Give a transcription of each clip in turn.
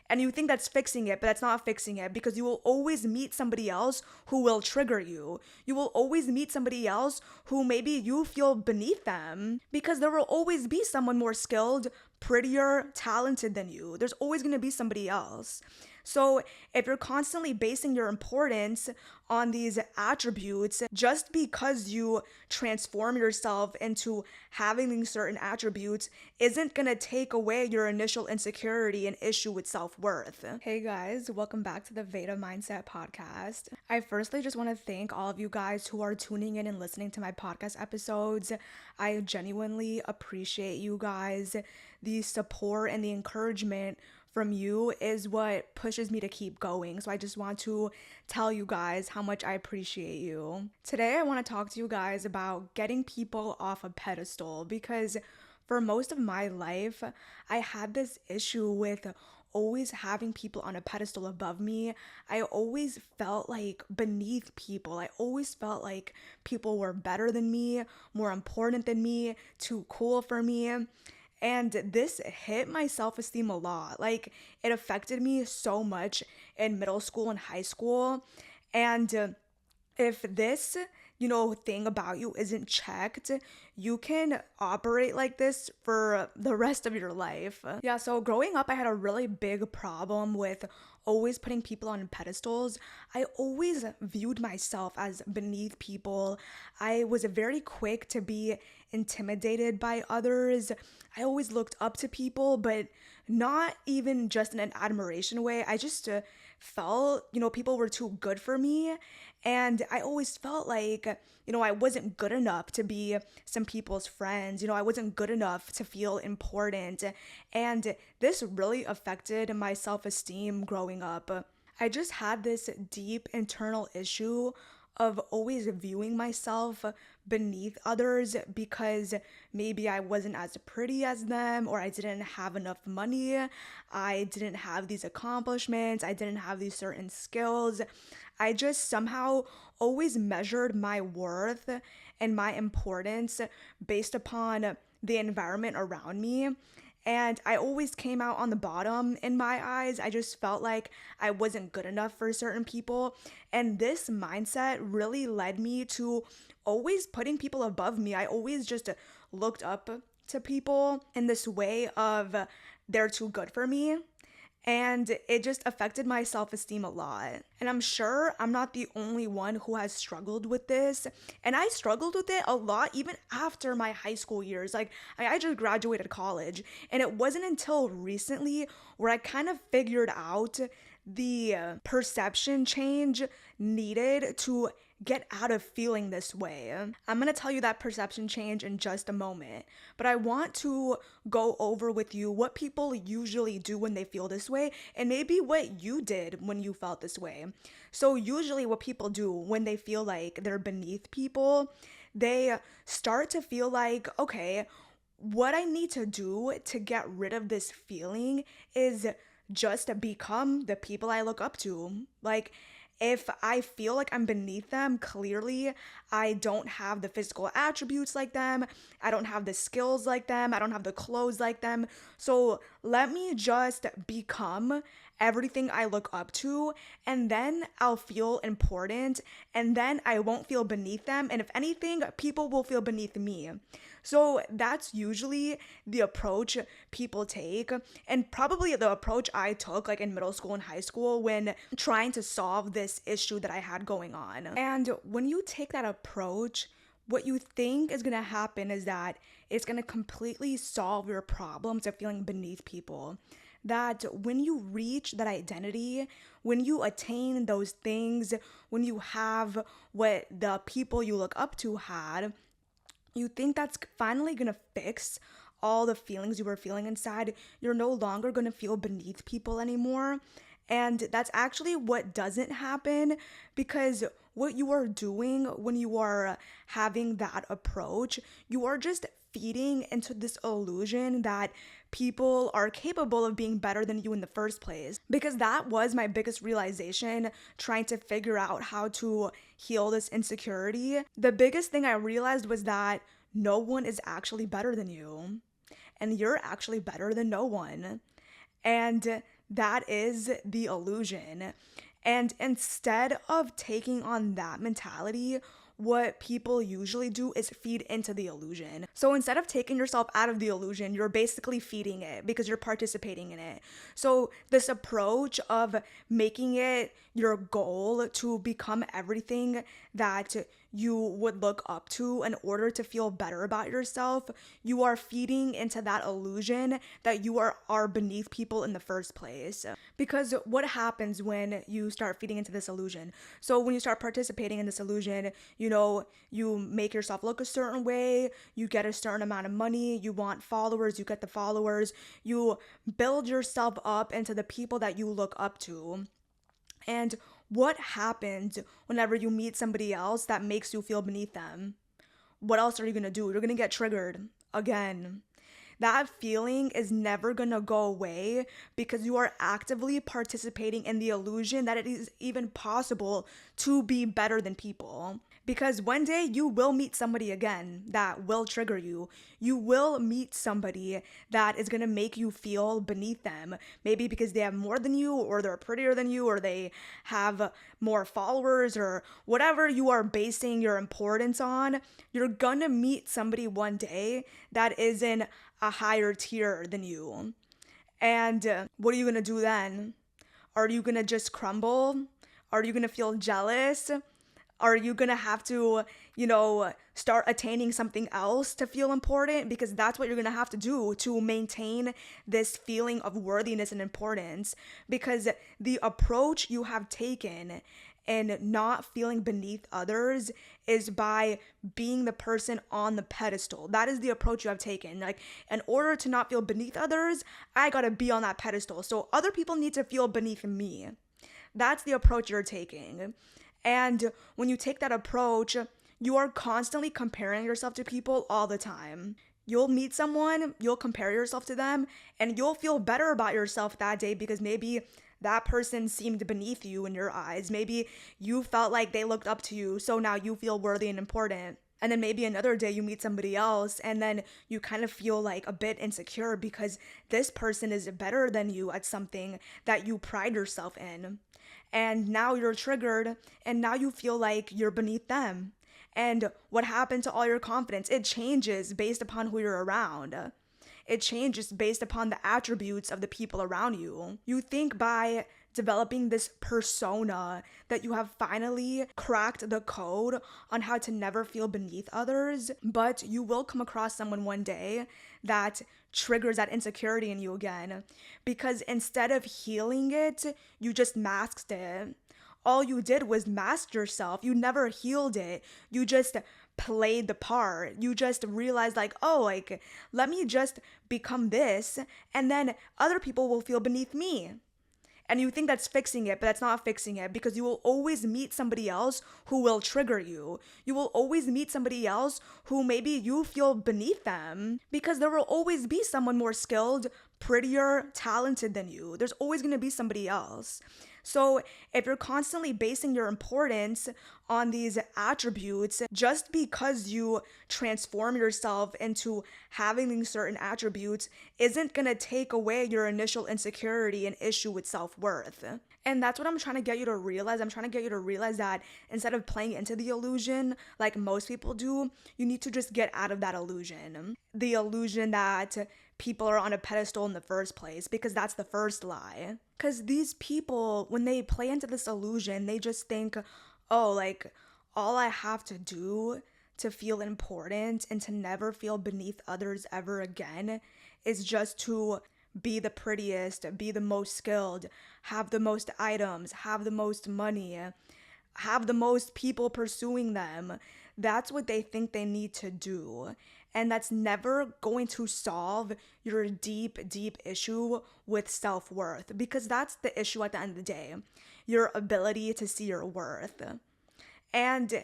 And you think that's fixing it, but that's not fixing it, because you will always meet somebody else who will trigger you. You will always meet somebody else who maybe you feel beneath them, because there will always be someone more skilled, prettier, talented than you. There's always going to be somebody else. So if you're constantly basing your importance on these attributes, just because you transform yourself into having these certain attributes isn't gonna take away your initial insecurity and issue with self-worth. Hey guys, welcome back to the vveydaa Mindset podcast. I firstly just want to thank all of you guys who are tuning in and listening to my podcast episodes. I genuinely appreciate you guys. The support and the encouragement from you is what pushes me to keep going. So I just want to tell you guys how much I appreciate you. Today I want to talk to you guys about getting people off a pedestal, because for most of my life I had this issue with always having people on a pedestal above me. I always felt like beneath people. I always felt like people were better than me, more important than me, too cool for me. And this hit my self-esteem a lot. Like, it affected me so much in middle school and high school. And if this, thing about you isn't checked, you can operate like this for the rest of your life. Yeah, so growing up, I had a really big problem with always putting people on pedestals. I always viewed myself as beneath people. I was very quick to be intimidated by others. I always looked up to people, but not even just in an admiration way. I just felt, people were too good for me. And I always felt like, I wasn't good enough to be some people's friends. I wasn't good enough to feel important. And this really affected my self-esteem growing up. I just had this deep internal issue of always viewing myself beneath others because maybe I wasn't as pretty as them, or I didn't have enough money, I didn't have these accomplishments, I didn't have these certain skills. I just somehow always measured my worth and my importance based upon the environment around me. And I always came out on the bottom in my eyes. I just felt like I wasn't good enough for certain people. And this mindset really led me to always putting people above me. I always just looked up to people in this way of they're too good for me. And it just affected my self-esteem a lot. And I'm sure I'm not the only one who has struggled with this. And I struggled with it a lot even after my high school years. Like, I just graduated college. And it wasn't until recently where I kind of figured out the perception change needed to get out of feeling this way. I'm gonna tell you that perception change in just a moment, but I want to go over with you what people usually do when they feel this way, and maybe what you did when you felt this way. So usually what people do when they feel like they're beneath people, they start to feel like, okay, what I need to do to get rid of this feeling is just become the people I look up to. Like, if I feel like I'm beneath them, clearly I don't have the physical attributes like them, I don't have the skills like them, I don't have the clothes like them. So let me just become everything I look up to, and then I'll feel important, and then I won't feel beneath them. And if anything, people will feel beneath me. So that's usually the approach people take, and probably the approach I took like in middle school and high school when trying to solve this issue that I had going on. And when you take that approach, what you think is gonna happen is that it's gonna completely solve your problems of feeling beneath people. That when you reach that identity, when you attain those things, when you have what the people you look up to had, you think that's finally gonna fix all the feelings you were feeling inside. You're no longer gonna feel beneath people anymore. And that's actually what doesn't happen, because what you are doing when you are having that approach, you are just feeding into this illusion that people are capable of being better than you in the first place. Because that was my biggest realization trying to figure out how to heal this insecurity. The biggest thing I realized was that no one is actually better than you, and you're actually better than no one. And That is the illusion. And instead of taking on that mentality, what people usually do is feed into the illusion. So instead of taking yourself out of the illusion, you're basically feeding it because you're participating in it. So this approach of making it your goal to become everything that you would look up to in order to feel better about yourself, you are feeding into that illusion that you are beneath people in the first place. Because what happens when you start feeding into this illusion? So when you start participating in this illusion, you make yourself look a certain way, you get a certain amount of money, you want followers, you get the followers, you build yourself up into the people that you look up to. And what happens whenever you meet somebody else that makes you feel beneath them? What else are you gonna do? You're gonna get triggered again. That feeling is never gonna go away because you are actively participating in the illusion that it is even possible to be better than people. Because one day you will meet somebody again that will trigger you. You will meet somebody that is gonna make you feel beneath them. Maybe because they have more than you, or they're prettier than you, or they have more followers, or whatever you are basing your importance on. You're gonna meet somebody one day that is in a higher tier than you. And what are you gonna do then? Are you gonna just crumble? Are you gonna feel jealous? Are you gonna have to, start attaining something else to feel important? Because that's what you're gonna have to do to maintain this feeling of worthiness and importance. Because the approach you have taken and not feeling beneath others is by being the person on the pedestal. That is the approach you have taken. Like, in order to not feel beneath others, I gotta be on that pedestal. So other people need to feel beneath me. That's the approach you're taking. And when you take that approach, you are constantly comparing yourself to people all the time. You'll meet someone, you'll compare yourself to them, and you'll feel better about yourself that day because maybe that person seemed beneath you in your eyes. Maybe you felt like they looked up to you, so now you feel worthy and important. And then maybe another day you meet somebody else and then you kind of feel like a bit insecure because this person is better than you at something that you pride yourself in. And now you're triggered and now you feel like you're beneath them. And what happened to all your confidence? It changes based upon who you're around. It changes based upon the attributes of the people around you. You think by developing this persona that you have finally cracked the code on how to never feel beneath others, but you will come across someone one day that triggers that insecurity in you again. Because instead of healing it, you just masked it. All you did was mask yourself. You never healed it. You just played the part. You just realized like, oh, like, let me just become this and then other people will feel beneath me. And you think that's fixing it, but that's not fixing it because you will always meet somebody else who will trigger you. You will always meet somebody else who maybe you feel beneath them because there will always be someone more skilled, prettier, talented than you. There's always going to be somebody else. So if you're constantly basing your importance on these attributes, just because you transform yourself into having these certain attributes isn't gonna take away your initial insecurity and issue with self-worth. And that's what I'm trying to get you to realize. I'm trying to get you to realize that instead of playing into the illusion like most people do, you need to just get out of that illusion. The illusion that people are on a pedestal in the first place, because that's the first lie. Because these people, when they play into this illusion, they just think, oh, like, all I have to do to feel important and to never feel beneath others ever again is just to be the prettiest, be the most skilled, have the most items, have the most money, have the most people pursuing them. That's what they think they need to do. And that's never going to solve your deep, deep issue with self-worth, because that's the issue at the end of the day, your ability to see your worth. And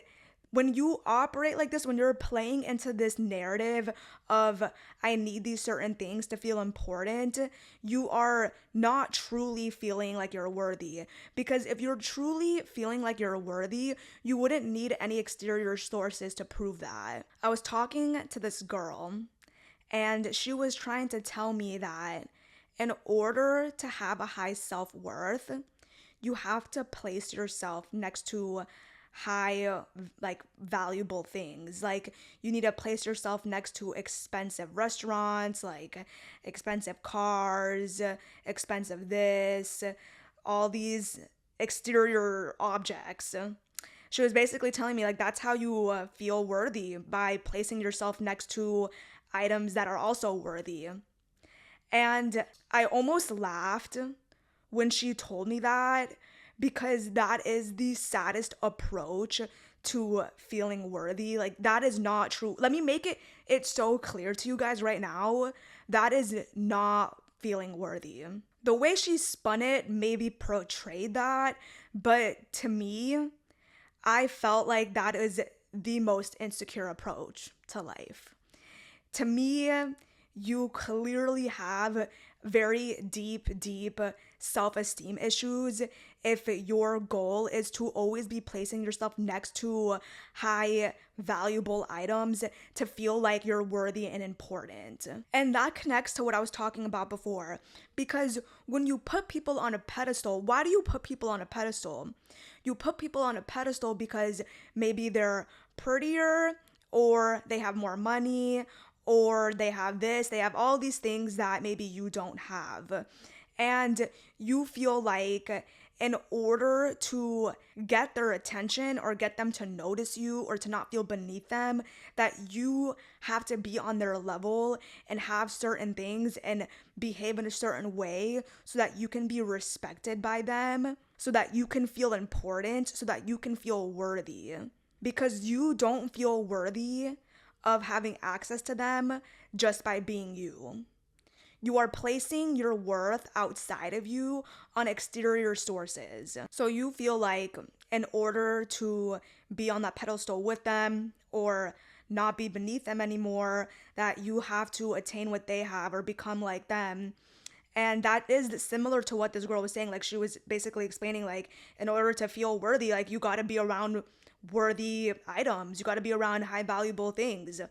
when you operate like this, when you're playing into this narrative of I need these certain things to feel important, you are not truly feeling like you're worthy. Because if you're truly feeling like you're worthy, you wouldn't need any exterior sources to prove that. I was talking to this girl and she was trying to tell me that In order to have a high self-worth, you have to place yourself next to high, like, valuable things. Like, you need to place yourself next to expensive restaurants, like expensive cars, expensive this, all these exterior objects. She was basically telling me, like, that's how you feel worthy, by placing yourself next to items that are also worthy. And I almost laughed when she told me that, because that is the saddest approach to feeling worthy. Like, that is not true. Let me make it so clear to you guys right now. That is not feeling worthy. The way she spun it maybe portrayed that, but to me, I felt like that is the most insecure approach to life. To me, you clearly have very deep self-esteem issues if your goal is to always be placing yourself next to high valuable items to feel like you're worthy and important. And that connects to what I was talking about before, because when you put people on a pedestal, why do you put people on a pedestal? You put people on a pedestal because maybe they're prettier, or they have more money, or they have this, they have all these things that maybe you don't have. And you feel like in order to get their attention or get them to notice you or to not feel beneath them, that you have to be on their level and have certain things and behave in a certain way so that you can be respected by them, so that you can feel important, so that you can feel worthy. Because you don't feel worthy of having access to them just by being you. You are placing your worth outside of you on exterior sources. So you feel like in order to be on that pedestal with them or not be beneath them anymore, that you have to attain what they have or become like them. And that is similar to what this girl was saying. Like, she was basically explaining, like, in order to feel worthy, like, you got to be around worthy items. You got to be around high valuable things.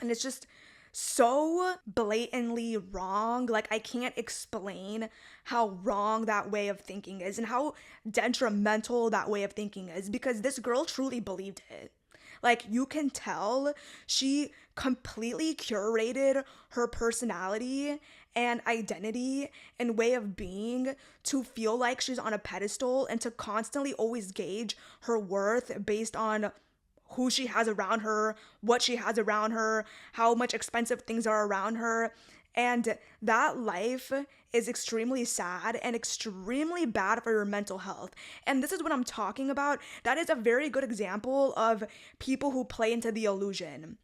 And it's just so blatantly wrong. Like, I can't explain how wrong that way of thinking is and how detrimental that way of thinking is, because this girl truly believed it. Like, you can tell she completely curated her personality and identity and way of being to feel like she's on a pedestal and to constantly always gauge her worth based on who she has around her, what she has around her, how much expensive things are around her. And that life is extremely sad and extremely bad for your mental health. And this is what I'm talking about. That is a very good example of people who play into the illusion.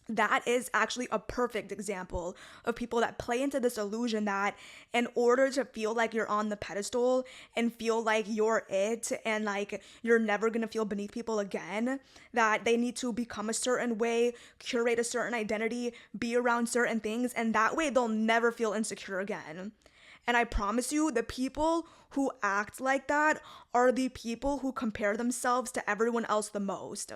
That is actually a perfect example of people that play into this illusion that in order to feel like you're on the pedestal and feel like you're it and like you're never gonna feel beneath people again, that they need to become a certain way, curate a certain identity, be around certain things, and that way they'll never feel insecure again. And I promise you, the people who act like that are the people who compare themselves to everyone else the most.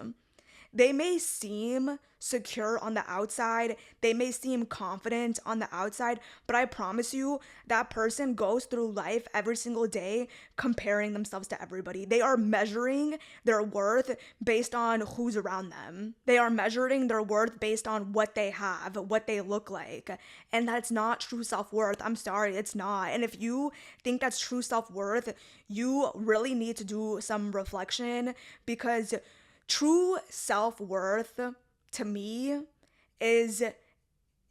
They may seem secure on the outside, they may seem confident on the outside, but I promise you, that person goes through life every single day comparing themselves to everybody. They are measuring their worth based on who's around them. They are measuring their worth based on what they have, what they look like. And that's not true self-worth. I'm sorry, it's not. And if you think that's true self-worth, you really need to do some reflection, because true self-worth, to me, is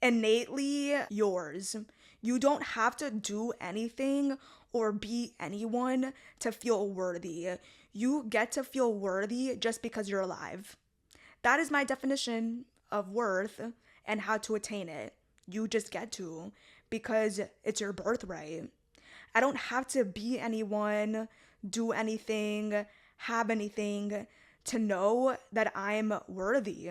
innately yours. You don't have to do anything or be anyone to feel worthy. You get to feel worthy just because you're alive. That is my definition of worth and how to attain it. You just get to, because it's your birthright. I don't have to be anyone, do anything, have anything to know that I'm worthy.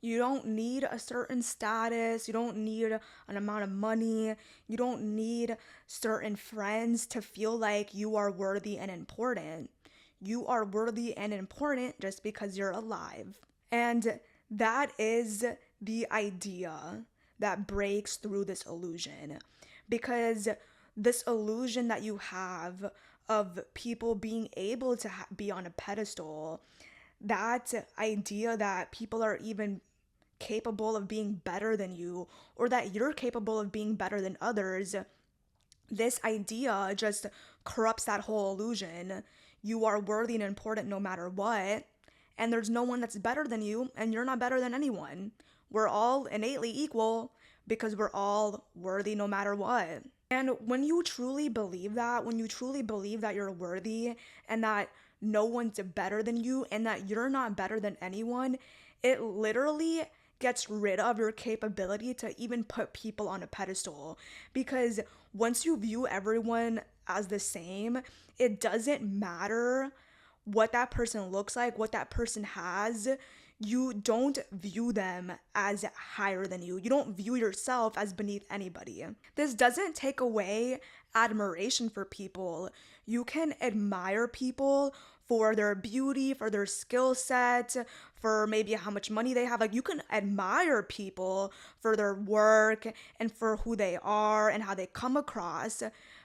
You don't need a certain status. You don't need an amount of money. You don't need certain friends to feel like you are worthy and important. You are worthy and important just because you're alive. And that is the idea that breaks through this illusion. because this illusion that you have of people being able to be on a pedestal, that idea that people are even capable of being better than you, or that you're capable of being better than others, this idea just corrupts that whole illusion. You are worthy and important no matter what, and there's no one that's better than you, and you're not better than anyone. We're all innately equal because we're all worthy no matter what. And when you truly believe that, when you truly believe that you're worthy and that no one's better than you and that you're not better than anyone, it literally gets rid of your capability to even put people on a pedestal. Because once you view everyone as the same, it doesn't matter what that person looks like, what that person has. You don't view them as higher than you. You don't view yourself as beneath anybody. This doesn't take away admiration for people. You can admire people for their beauty, for their skill set, for maybe how much money they have. Like, you can admire people for their work and for who they are and how they come across,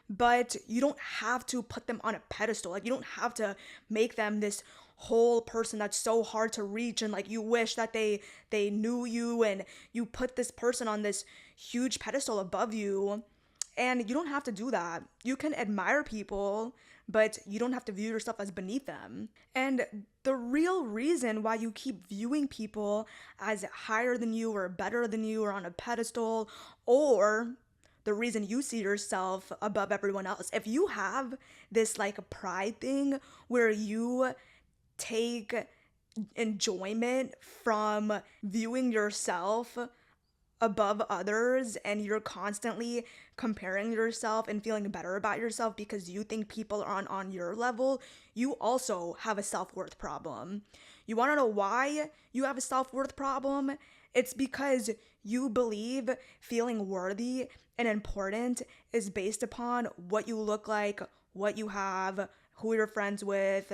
but you don't have to put them on a pedestal. Like, you don't have to make them this whole person that's so hard to reach, and like you wish that they knew you, and you put this person on this huge pedestal above you. And you don't have to do that. You can admire people, but you don't have to view yourself as beneath them. And the real reason why you keep viewing people as higher than you or better than you or on a pedestal, or the reason you see yourself above everyone else, if you have this like pride thing where you take enjoyment from viewing yourself above others, and you're constantly comparing yourself and feeling better about yourself because you think people are on your level, you also have a self-worth problem. You want to know why you have a self-worth problem? It's because you believe feeling worthy and important is based upon what you look like, what you have, who you're friends with.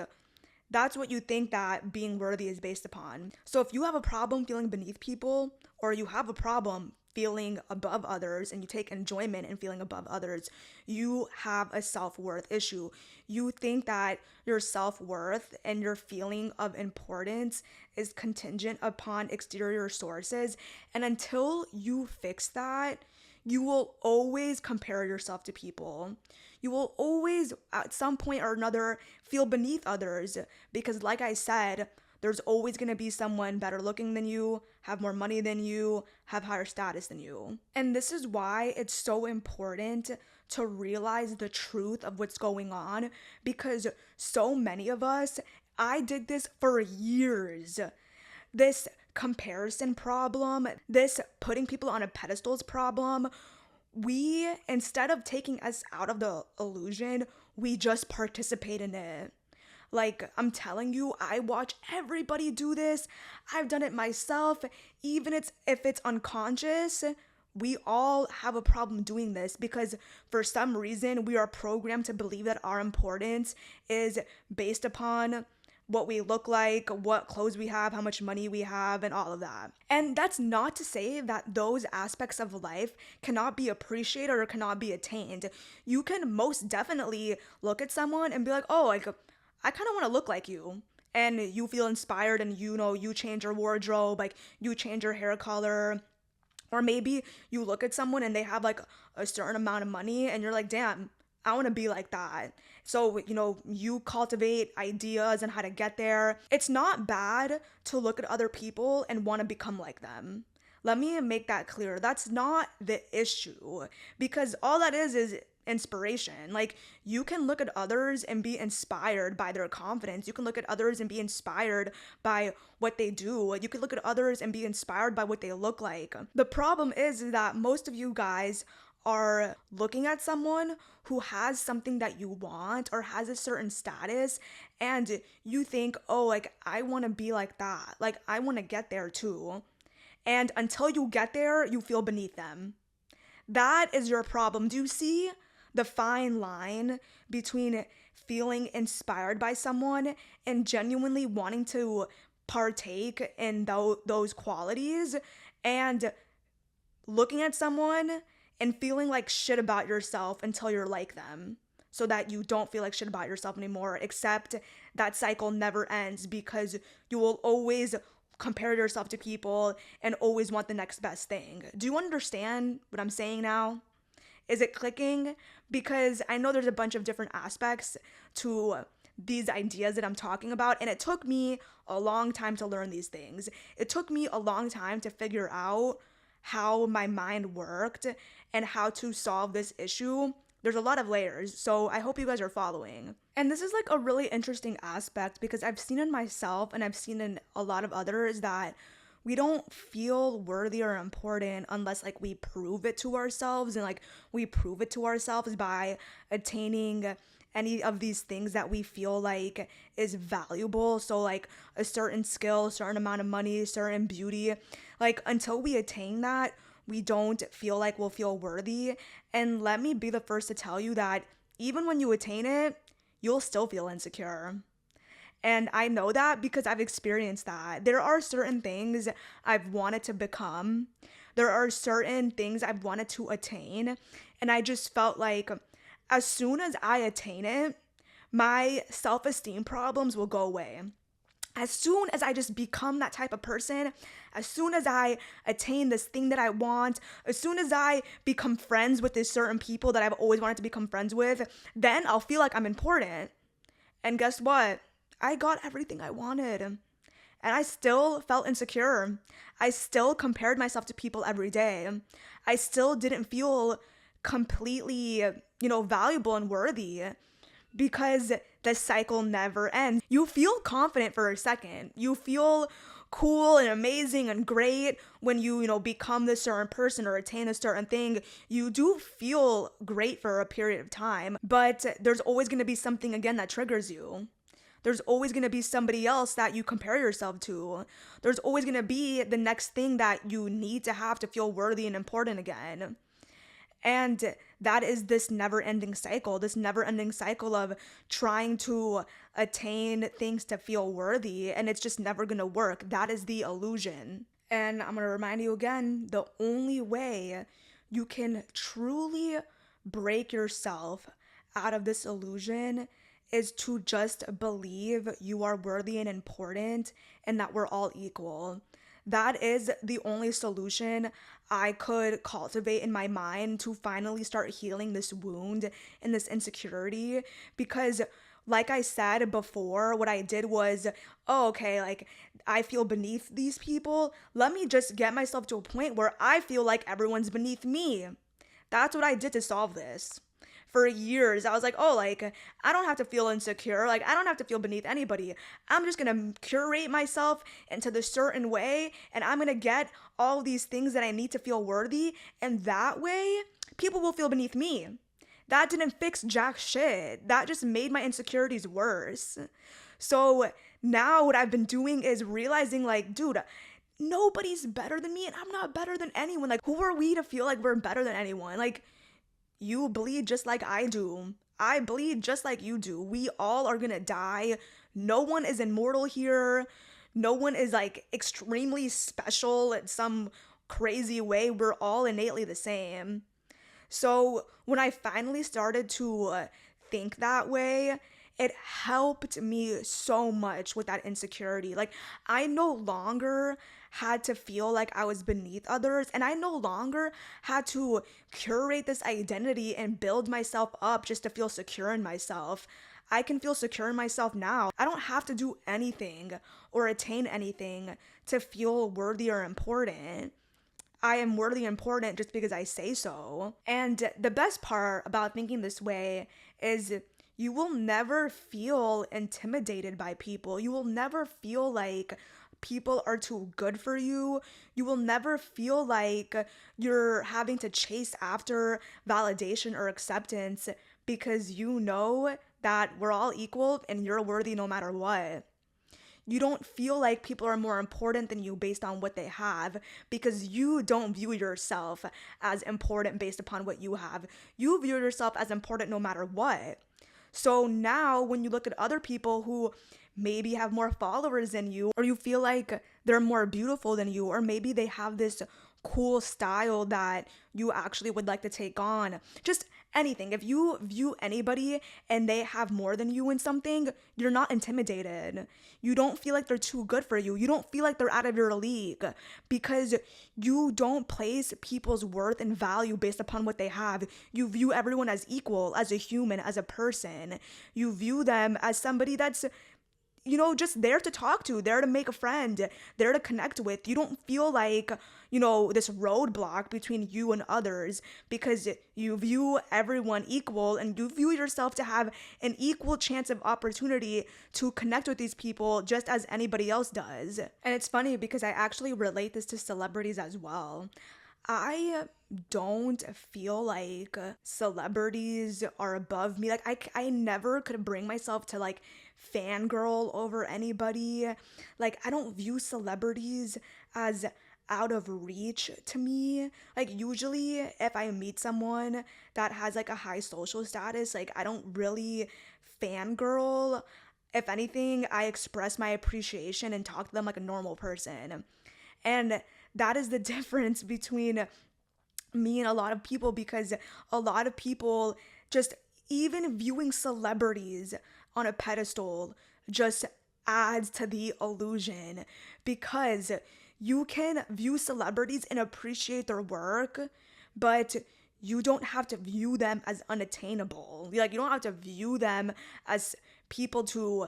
That's what you think that being worthy is based upon. So if you have a problem feeling beneath people, or you have a problem feeling above others, and you take enjoyment in feeling above others, you have a self-worth issue. You think that your self-worth and your feeling of importance is contingent upon exterior sources. And until you fix that, you will always compare yourself to people. You will always, at some point or another, feel beneath others, because like I said, there's always going to be someone better looking than you, have more money than you, have higher status than you. And this is why it's so important to realize the truth of what's going on, because so many of us, I did this for years. This comparison problem, this putting people on a pedestals problem, we, instead of taking us out of the illusion, we just participate in it. Like, I'm telling you, I watch everybody do this. I've done it myself. Even if it's unconscious, we all have a problem doing this, because for some reason we are programmed to believe that our importance is based upon what we look like, what clothes we have, how much money we have, and all of that. And that's not to say that those aspects of life cannot be appreciated or cannot be attained. You can most definitely look at someone and be like, oh, like, I kind of want to look like you. And you feel inspired, and you change your wardrobe, like you change your hair color. Or maybe you look at someone and they have like a certain amount of money, and you're like, damn, I want to be like that. So, you cultivate ideas on how to get there. It's not bad to look at other people and want to become like them. Let me make that clear. That's not the issue, because all that is inspiration. Like, you can look at others and be inspired by their confidence. You can look at others and be inspired by what they do. You can look at others and be inspired by what they look like. The problem is that most of you guys are looking at someone who has something that you want or has a certain status, and you think, oh, like, I want to be like that. Like, I want to get there too. And until you get there, you feel beneath them. That is your problem. Do you see the fine line between feeling inspired by someone and genuinely wanting to partake in those qualities, and looking at someone and feeling like shit about yourself until you're like them, so that you don't feel like shit about yourself anymore, except that cycle never ends because you will always compare yourself to people and always want the next best thing. Do you understand what I'm saying now? Is it clicking? Because I know there's a bunch of different aspects to these ideas that I'm talking about, and it took me a long time to learn these things. It took me a long time to figure out how my mind worked and how to solve this issue. There's a lot of layers, so I hope you guys are following. And this is like a really interesting aspect because I've seen in myself and I've seen in a lot of others that we don't feel worthy or important unless like we prove it to ourselves, and like we prove it to ourselves by attaining any of these things that we feel like is valuable. So like a certain skill, certain amount of money, certain beauty, like until we attain that, we don't feel like we'll feel worthy. And let me be the first to tell you that even when you attain it, you'll still feel insecure. And I know that because I've experienced that. There are certain things I've wanted to become. There are certain things I've wanted to attain. And I just felt like as soon as I attain it, my self-esteem problems will go away. As soon as I just become that type of person, as soon as I attain this thing that I want, as soon as I become friends with these certain people that I've always wanted to become friends with, then I'll feel like I'm important. And guess what? I got everything I wanted. And I still felt insecure. I still compared myself to people every day. I still didn't feel completely, valuable and worthy because the cycle never ends. You feel confident for a second. You feel cool and amazing and great when you become this certain person or attain a certain thing. You do feel great for a period of time, but there's always going to be something again that triggers you. There's always going to be somebody else that you compare yourself to. There's always going to be the next thing that you need to have to feel worthy and important again. And that is this never-ending cycle of trying to attain things to feel worthy, and it's just never going to work. That is the illusion. And I'm going to remind you again, the only way you can truly break yourself out of this illusion is to just believe you are worthy and important and that we're all equal. That is the only solution I could cultivate in my mind to finally start healing this wound and this insecurity. Because like I said before, what I did was, I feel beneath these people. Let me just get myself to a point where I feel like everyone's beneath me. That's what I did to solve this. For years, I was like, I don't have to feel insecure. I don't have to feel beneath anybody. I'm just going to curate myself into this certain way, and I'm going to get all these things that I need to feel worthy, and that way, people will feel beneath me. That didn't fix jack shit. That just made my insecurities worse. So now what I've been doing is realizing, dude, nobody's better than me, and I'm not better than anyone. Who are we to feel like we're better than anyone? You bleed just like I do. I bleed just like you do. We all are gonna die. No one is immortal here. No one is extremely special in some crazy way. We're all innately the same. So when I finally started to think that way, it helped me so much with that insecurity. I no longer had to feel like I was beneath others, and I no longer had to curate this identity and build myself up just to feel secure in myself. I can feel secure in myself now. I don't have to do anything or attain anything to feel worthy or important. I am worthy and important just because I say so. And the best part about thinking this way is you will never feel intimidated by people. You will never feel like people are too good for you. You will never feel like you're having to chase after validation or acceptance because you know that we're all equal and you're worthy no matter what. You don't feel like people are more important than you based on what they have because you don't view yourself as important based upon what you have. You view yourself as important no matter what. So now when you look at other people who maybe have more followers than you, or you feel like they're more beautiful than you, or maybe they have this cool style that you actually would like to take on. Just anything. If you view anybody and they have more than you in something, you're not intimidated. You don't feel like they're too good for you. You don't feel like they're out of your league because you don't place people's worth and value based upon what they have. You view everyone as equal, as a human, as a person. You view them as somebody that's just there to talk to, there to make a friend, there to connect with. You don't feel like, this roadblock between you and others because you view everyone equal and you view yourself to have an equal chance of opportunity to connect with these people just as anybody else does. And it's funny because I actually relate this to celebrities as well. I don't feel like celebrities are above me. Like I never could bring myself to like fangirl over anybody. Like I don't view celebrities as out of reach to me. Like usually if I meet someone that has like a high social status, like I don't really fangirl. If anything, I express my appreciation and talk to them like a normal person. And that is the difference between me and a lot of people because a lot of people just even viewing celebrities on a pedestal just adds to the illusion because you can view celebrities and appreciate their work, but you don't have to view them as unattainable. Like you don't have to view them as people to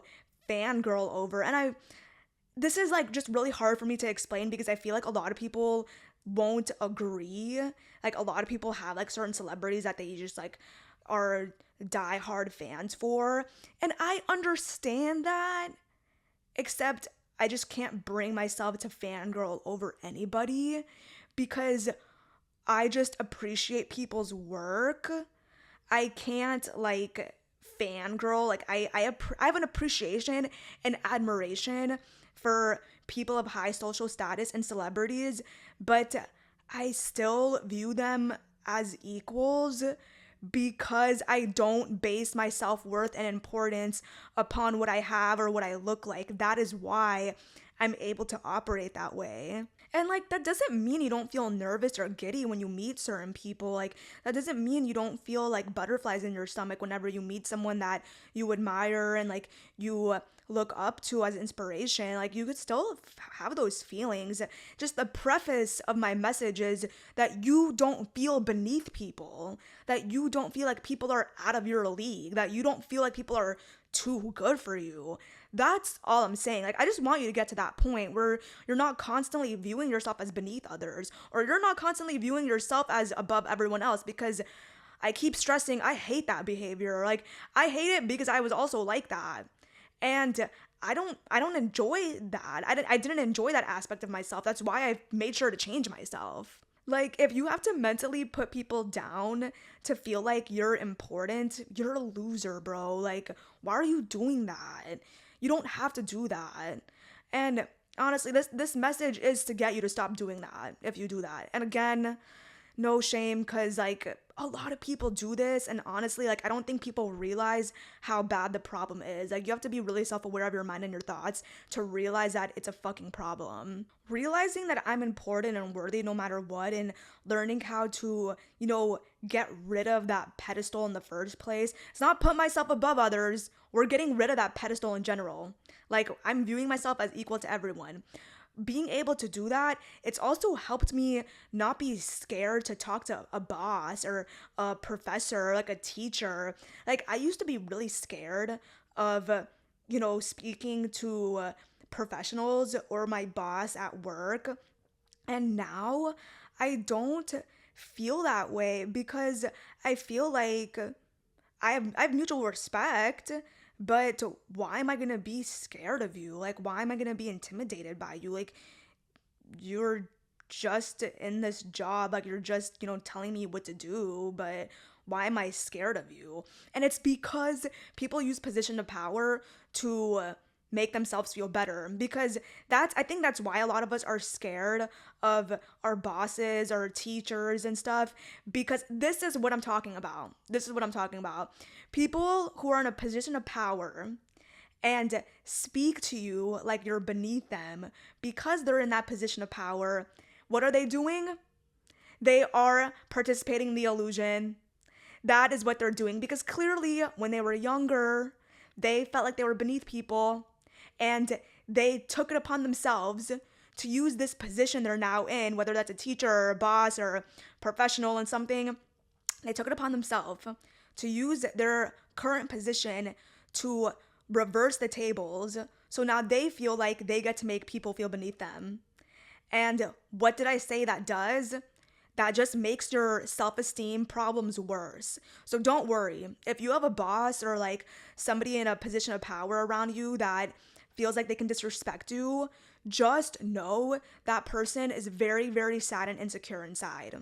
fangirl over. And this is like just really hard for me to explain because I feel like a lot of people won't agree. Like a lot of people have like certain celebrities that they just like are diehard fans for. And I understand that, except I just can't bring myself to fangirl over anybody because I just appreciate people's work. I can't like fangirl. Like I have an appreciation and admiration for people of high social status and celebrities, but I still view them as equals because I don't base my self-worth and importance upon what I have or what I look like. That is why I'm able to operate that way. And like that doesn't mean you don't feel nervous or giddy when you meet certain people. Like that doesn't mean you don't feel like butterflies in your stomach whenever you meet someone that you admire and like you look up to as inspiration. Like you could still have those feelings. Just the preface of my message is that you don't feel beneath people, that you don't feel like people are out of your league, that you don't feel like people are too good for you. That's all I'm saying. Like I just want you to get to that point where you're not constantly viewing yourself as beneath others, or you're not constantly viewing yourself as above everyone else, because I keep stressing I hate that behavior. Like I hate it because I was also like that. And I don't enjoy that. I didn't enjoy that aspect of myself. That's why I made sure to change myself. Like, if you have to mentally put people down to feel like you're important, you're a loser, bro. Like, why are you doing that? You don't have to do that. And honestly, this message is to get you to stop doing that if you do that. And again, no shame, because like a lot of people do this, and honestly, like I don't think people realize how bad the problem is. Like you have to be really self-aware of your mind and your thoughts to realize that it's a fucking problem. Realizing that I'm important and worthy no matter what, and learning how to, get rid of that pedestal in the first place. It's not put myself above others. We're getting rid of that pedestal in general. Like I'm viewing myself as equal to everyone. Being able to do that, it's also helped me not be scared to talk to a boss or a professor, like a teacher. Like I used to be really scared of, speaking to professionals or my boss at work. And now I don't feel that way because I feel like I have mutual respect. But why am I gonna be scared of you? Like, why am I gonna be intimidated by you? Like, you're just in this job, like, you're just, telling me what to do, but why am I scared of you? And it's because people use position of power to make themselves feel better, because I think that's why a lot of us are scared of our bosses or teachers and stuff, because this is what I'm talking about. People who are in a position of power and speak to you like you're beneath them because they're in that position of power. What are they doing? They are participating in the illusion. That is what they're doing, because clearly when they were younger, they felt like they were beneath people, and they took it upon themselves to use this position they're now in, whether that's a teacher or a boss or a professional in something. They took it upon themselves to use their current position to reverse the tables. So now they feel like they get to make people feel beneath them. And what did I say that does? That just makes your self-esteem problems worse. So don't worry. If you have a boss or like somebody in a position of power around you that feels like they can disrespect you, just know that person is very, very sad and insecure inside.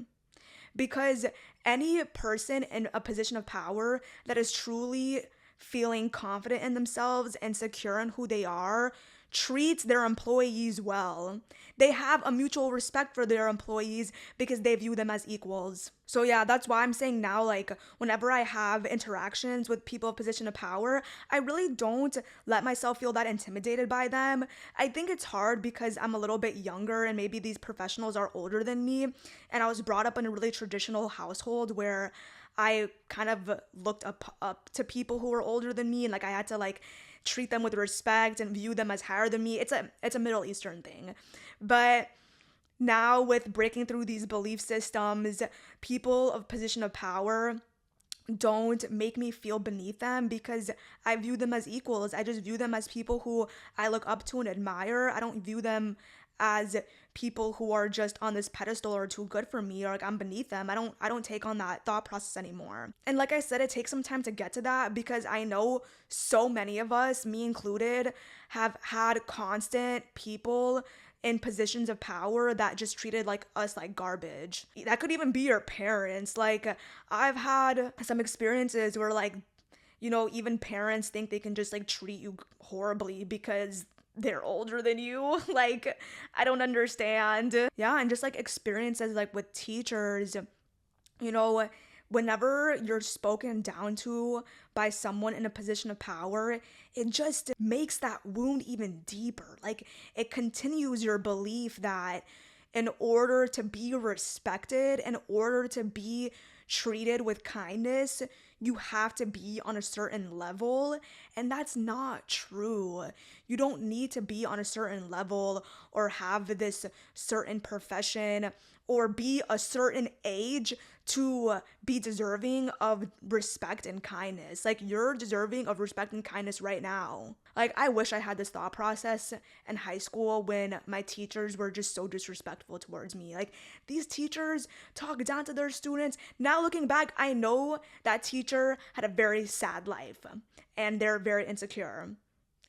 Because any person in a position of power that is truly feeling confident in themselves and secure in who they are treats their employees well. They have a mutual respect for their employees because they view them as equals. So yeah, that's why I'm saying now, like, whenever I have interactions with people of position of power, I really don't let myself feel that intimidated by them. I think it's hard because I'm a little bit younger and maybe these professionals are older than me, and I was brought up in a really traditional household where I kind of looked up to people who were older than me, and like I had to like treat them with respect and view them as higher than me. It's a Middle Eastern thing. But now with breaking through these belief systems, people of position of power don't make me feel beneath them because I view them as equals. I just view them as people who I look up to and admire. I don't view them as people who are just on this pedestal or too good for me or like I'm beneath them. I don't take on that thought process anymore. And like I said, it takes some time to get to that because I know so many of us, me included, have had constant people in positions of power that just treated like us like garbage. That could even be your parents. Like I've had some experiences where like, you know, even parents think they can just like treat you horribly because they're older than you. Like, I don't understand. Yeah, and just like experiences like with teachers, you know, whenever you're spoken down to by someone in a position of power, it just makes that wound even deeper. Like, it continues your belief that in order to be respected, in order to be treated with kindness, you have to be on a certain level, and that's not true. You don't need to be on a certain level or have this certain profession or be a certain age to be deserving of respect and kindness. Like, you're deserving of respect and kindness right now. Like, I wish I had this thought process in high school when my teachers were just so disrespectful towards me. Like, these teachers talk down to their students. Now looking back, I know that teacher had a very sad life and they're very insecure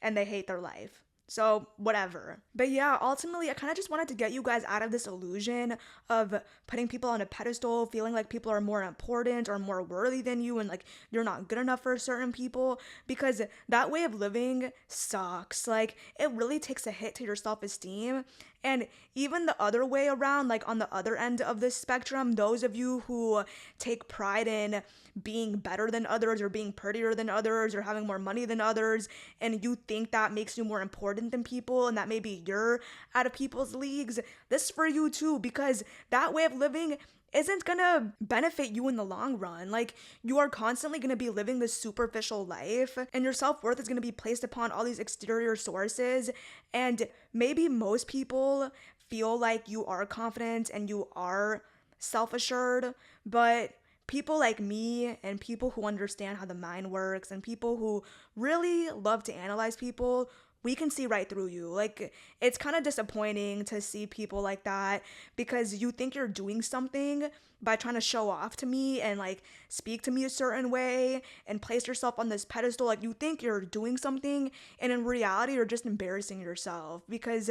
and they hate their life. So whatever. But yeah, ultimately I kind of just wanted to get you guys out of this illusion of putting people on a pedestal, feeling like people are more important or more worthy than you and like you're not good enough for certain people, because that way of living sucks. Like, it really takes a hit to your self-esteem. And even the other way around, like on the other end of this spectrum, those of you who take pride in being better than others or being prettier than others or having more money than others, and you think that makes you more important than people and that maybe you're out of people's leagues, this is for you too, because that way of living isn't gonna benefit you in the long run. Like, you are constantly gonna be living this superficial life and your self-worth is gonna be placed upon all these exterior sources, and maybe most people feel like you are confident and you are self-assured, but people like me and people who understand how the mind works and people who really love to analyze people, we can see right through you. Like, it's kind of disappointing to see people like that because you think you're doing something by trying to show off to me and like speak to me a certain way and place yourself on this pedestal. Like, you think you're doing something, and in reality you're just embarrassing yourself, because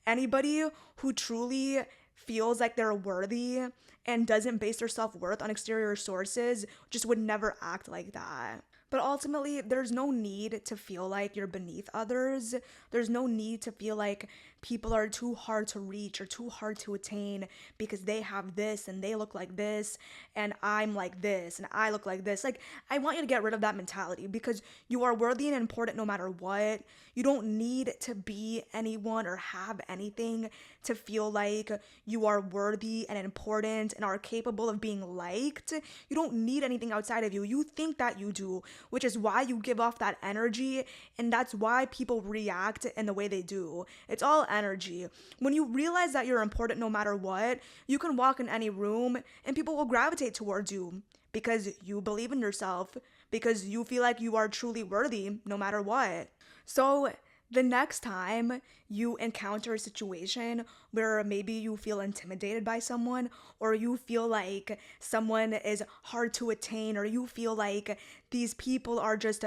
anybody who truly feels like they're worthy and doesn't base their self-worth on exterior sources just would never act like that. But ultimately, there's no need to feel like you're beneath others. There's no need to feel like people are too hard to reach or too hard to attain because they have this and they look like this and I'm like this and I look like this. Like, I want you to get rid of that mentality because you are worthy and important no matter what. You don't need to be anyone or have anything to feel like you are worthy and important and are capable of being liked. You don't need anything outside of you. You think that you do, which is why you give off that energy, and that's why people react in the way they do. It's all energy. When you realize that you're important no matter what, you can walk in any room and people will gravitate towards you because you believe in yourself, because you feel like you are truly worthy no matter what. So the next time you encounter a situation where maybe you feel intimidated by someone, or you feel like someone is hard to attain, or you feel like these people are just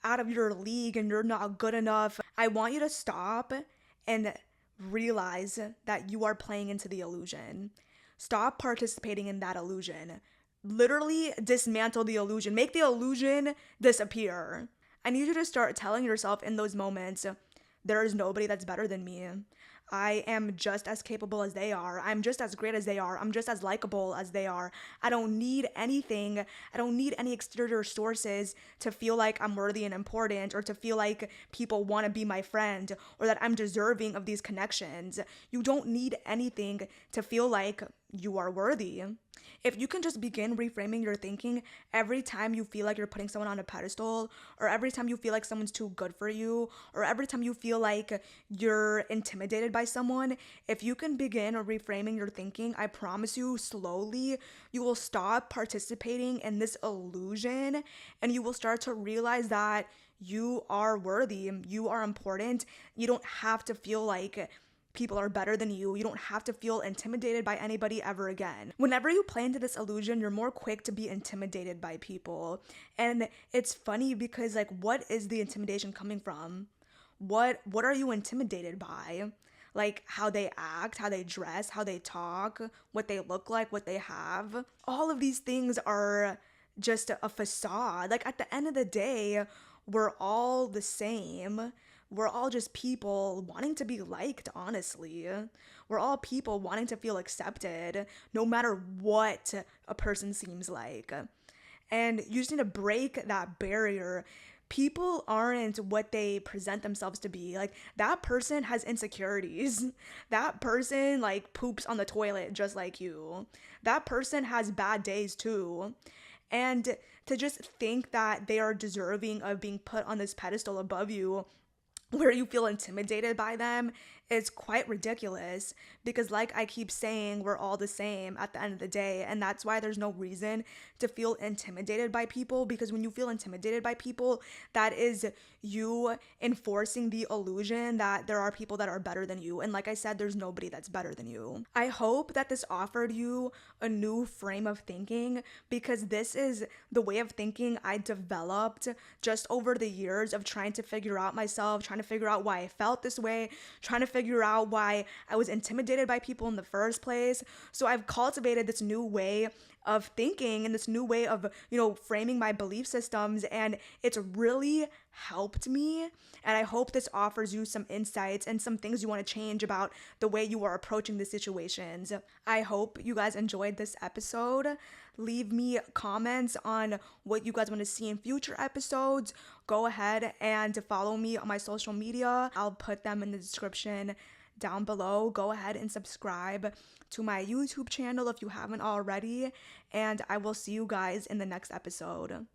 out of your league and you're not good enough, I want you to stop and realize that you are playing into the illusion. Stop participating in that illusion. Literally dismantle the illusion. Make the illusion disappear. I need you to start telling yourself in those moments, there is nobody that's better than me. I am just as capable as they are. I'm just as great as they are. I'm just as likable as they are. I don't need anything. I don't need any exterior sources to feel like I'm worthy and important, or to feel like people want to be my friend, or that I'm deserving of these connections. You don't need anything to feel like you are worthy. If you can just begin reframing your thinking every time you feel like you're putting someone on a pedestal, or every time you feel like someone's too good for you, or every time you feel like you're intimidated by someone, if you can begin reframing your thinking, I promise you, slowly, you will stop participating in this illusion, and you will start to realize that you are worthy, you are important. You don't have to feel like people are better than you. You don't have to feel intimidated by anybody ever again. Whenever you play into this illusion, you're more quick to be intimidated by people. And it's funny because, like, what is the intimidation coming from? What are you intimidated by? Like, how they act, how they dress, how they talk, what they look like, what they have. All of these things are just a facade. Like, at the end of the day, we're all the same. We're all just people wanting to be liked, honestly. We're all people wanting to feel accepted, no matter what a person seems like. And you just need to break that barrier. People aren't what they present themselves to be. Like, that person has insecurities. That person, like, poops on the toilet just like you. That person has bad days too. And to just think that they are deserving of being put on this pedestal above you, where you feel intimidated by them, is quite ridiculous, because, like I keep saying, we're all the same at the end of the day, and that's why there's no reason to feel intimidated by people, because when you feel intimidated by people, that is you enforcing the illusion that there are people that are better than you, and like I said, there's nobody that's better than you. I hope that this offered you a new frame of thinking, because this is the way of thinking I developed just over the years of trying to figure out myself, trying to figure out why I felt this way, trying to figure out why I was intimidated by people in the first place. So I've cultivated this new way of thinking and this new way of, framing my belief systems, and it's really helped me. And I hope this offers you some insights and some things you want to change about the way you are approaching the situations. I hope you guys enjoyed this episode. Leave me comments on what you guys want to see in future episodes. Go ahead and follow me on my social media. I'll put them in the description down below. Go ahead and subscribe to my YouTube channel if you haven't already, and I will see you guys in the next episode.